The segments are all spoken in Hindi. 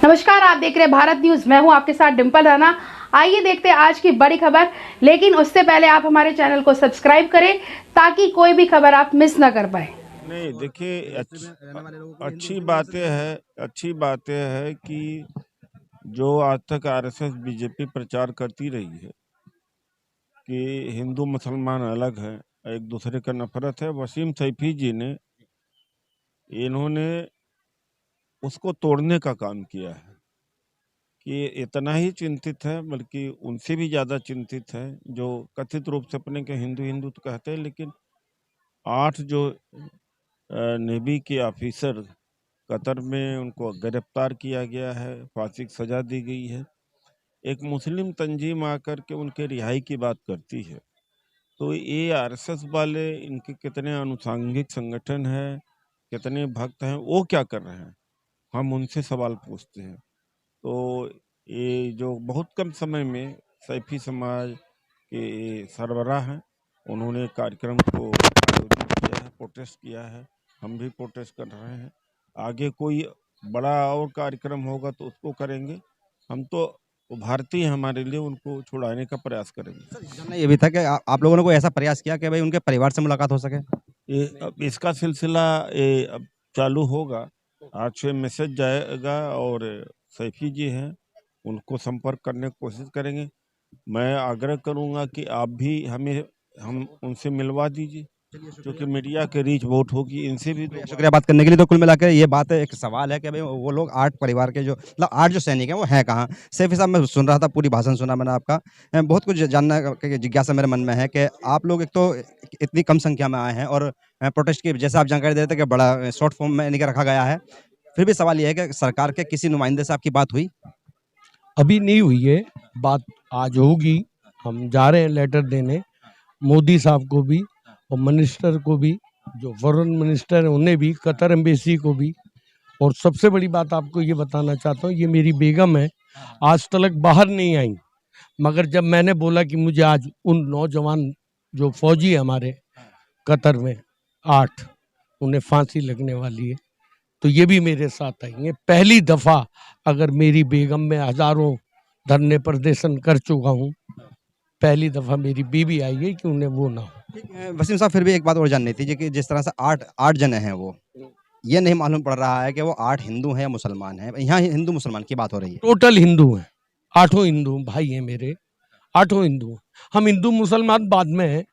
नमस्कार, आप देख रहे हैं भारत न्यूज। मैं हूं आपके साथ डिम्पल राणा। आइए देखते हैं आज की बड़ी खबर, लेकिन उससे पहले आप हमारे चैनल को सब्सक्राइब करें ताकि कोई भी खबर आप मिस ना कर पाए। नहीं देखिए, अच्छी बातें है कि जो आज तक आरएसएस बीजेपी प्रचार करती रही है कि हिंदू मुसलमान अलग है, एक दूसरे का नफरत है। वसीम सैफी जी ने इन्होंने उसको तोड़ने का काम किया है कि इतना ही चिंतित है, बल्कि उनसे भी ज़्यादा चिंतित है जो कथित रूप से अपने के हिंदू हिंदू तो कहते हैं, लेकिन 8 जो नेवी के ऑफिसर कतर में उनको गिरफ्तार किया गया है, फांसी की सजा दी गई है। एक मुस्लिम तंजीम आकर के उनके रिहाई की बात करती है। तो ये आरएसएस वाले, इनके कितने अनुसांगिक संगठन हैं, कितने भक्त हैं, वो क्या कर रहे हैं, हम उनसे सवाल पूछते हैं। तो ये जो बहुत कम समय में सैफी समाज के सरबराह हैं, उन्होंने कार्यक्रम को आयोजित किया है, प्रोटेस्ट किया है। हम भी प्रोटेस्ट कर रहे हैं। आगे कोई बड़ा और कार्यक्रम होगा तो उसको करेंगे। हम तो भारतीय हमारे लिए, उनको छुड़ाने का प्रयास करेंगे। जानना ये भी था कि आप लोगों ने कोई ऐसा प्रयास किया कि भाई उनके परिवार से मुलाकात हो सके? अब इसका सिलसिला अब चालू होगा। आज से मैसेज जाएगा और सैफी जी हैं, उनको संपर्क करने की कोशिश करेंगे। मैं आग्रह करूंगा कि आप भी हम उनसे मिलवा दीजिए, क्योंकि मीडिया के रीच बहुत होगी। इनसे भी शुक्रिया बात करने के लिए। तो कुल मिलाकर ये बात है, एक सवाल है कि भाई वो लोग 8 परिवार के जो मतलब 8 जो सैनिक हैं वो हैं कहाँ? सैफी साहब, मैं सुन रहा था, पूरी भाषण सुना मैंने आपका। बहुत कुछ जानना की जिज्ञासा मेरे मन में है कि आप लोग एक तो इतनी कम संख्या में आए हैं और प्रोटेस्ट की जैसे आप जानकारी दे रहे थे कि बड़ा शॉर्ट फॉर्म में इनके रखा गया है। फिर भी सवाल ये है कि सरकार के किसी नुमाइंदे से आपकी बात हुई? अभी नहीं हुई है बात, आज होगी। हम जा रहे हैं लेटर देने मोदी साहब को भी और मिनिस्टर को भी, जो फॉरेन मिनिस्टर है उन्हें भी, कतर एम्बेसी को भी। और सबसे बड़ी बात आपको ये बताना चाहता हूँ, ये मेरी बेगम है, आज तक बाहर नहीं आई। मगर जब मैंने बोला कि मुझे आज उन नौजवान जो फौजी है हमारे कतर में 8, उन्हें फांसी लगने वाली है, तो ये भी मेरे साथ आएंगे। पहली दफ़ा अगर मेरी बेगम में हजारों धरने प्रदर्शन कर चुका हूँ, पहली दफ़ा मेरी बीवी आई है कि उन्हें वो ना हो। वसीम साहब, फिर भी एक बात और जाननी थी कि जिस तरह से 8 जने हैं, वो ये नहीं मालूम पड़ रहा है कि वो 8 हिंदू हैं या मुसलमान हैं। यहाँ हिंदू मुसलमान की बात हो रही है। टोटल हिंदू हैं, 8 हिंदू भाई हैं मेरे, 8 हिंदू। हम हिंदू मुसलमान बाद में हैं,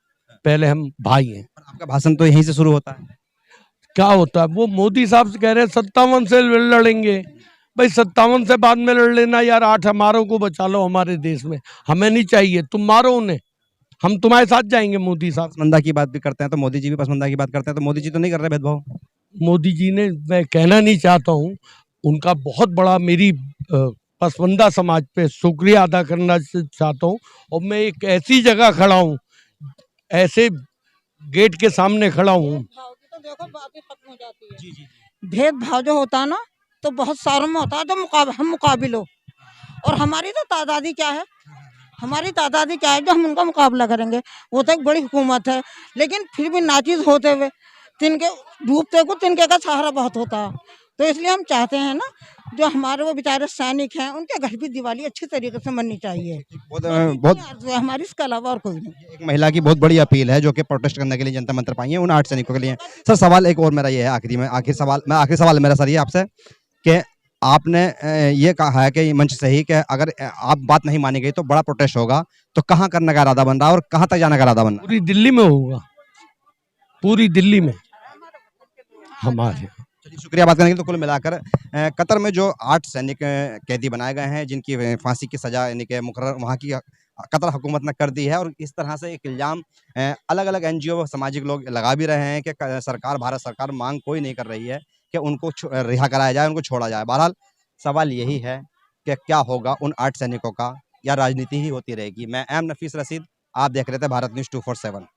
पहले हम भाई हैं। आपका भाषण तो यहीं से शुरू होता है। क्या होता है, वो मोदी साहब से कह रहे हैं 57 से लड़ेंगे। भाई 57 से बाद में लड़ लेना यार, 8 हमारों को बचा लो हमारे देश में, हमें नहीं चाहिए, तुम मारो उन्हें, हम तुम्हारे साथ जाएंगे। मोदी साहब पसमंदा की बात भी करते हैं, तो मोदी जी भी पसमंदा की बात करते हैं, तो मोदी जी तो नहीं कर रहे भेदभाव? मोदी जी ने, मैं कहना नहीं चाहता हूँ, उनका बहुत बड़ा मेरी पसमंदा समाज पे शुक्रिया अदा करना चाहता हूँ। और मैं एक ऐसी जगह खड़ा हूँ, ऐसे गेट के सामने खड़ा हूँ, तो देखो बात ही खत्म हो जाती है। भेदभाव जो होता है ना, तो बहुत सारों में होता है, जो हम मुकाबिल हो। और हमारी तो तादादी क्या है, जो हम उनका मुकाबला करेंगे। वो तो एक बड़ी हुकूमत है, लेकिन फिर भी नाचीज होते हुए तिनके डूबते को तिनके का सहारा बहुत होता है। तो इसलिए हम चाहते हैं ना, जो हमारे वो बेचारे सैनिक हैं, उनके घर भी दिवाली अच्छी तरीके से मननी चाहिए। बहुत हमारी, इसके अलावा और कोई नहीं। एक महिला की बहुत बड़ी अपील है जो कि प्रोटेस्ट करने के लिए जनता मंत्र पाई है उन 8 सैनिकों के लिए। सर, सवाल एक और मेरा ये है, आखिरी सवाल मेरा सर ये आपसे कि आपने ये कहा है कि मंच से ही कि अगर आप बात नहीं मानी गई तो बड़ा प्रोटेस्ट होगा, तो कहाँ करने का इरादा बन रहा है और कहाँ तक जाने का इरादा बन रहा है? पूरी दिल्ली में होगा, पूरी दिल्ली में हमारे। शुक्रिया बात करने के लिए। तो कुल मिलाकर कतर में जो 8 सैनिक कैदी बनाए गए हैं, जिनकी फांसी की सजा यानी कि मुकर्रर वहाँ की कतर हुकूमत ने कर दी है, और इस तरह से एक इल्ज़ाम अलग अलग NGO सामाजिक लोग लगा भी रहे हैं कि भारत सरकार मांग कोई नहीं कर रही है कि उनको रिहा कराया जाए, उनको छोड़ा जाए। बहरहाल सवाल यही है कि क्या होगा उन 8 सैनिकों का, या राजनीति ही होती रहेगी। मैं एम नफीस रशीद, आप देख रहे थे भारत न्यूज़ 247।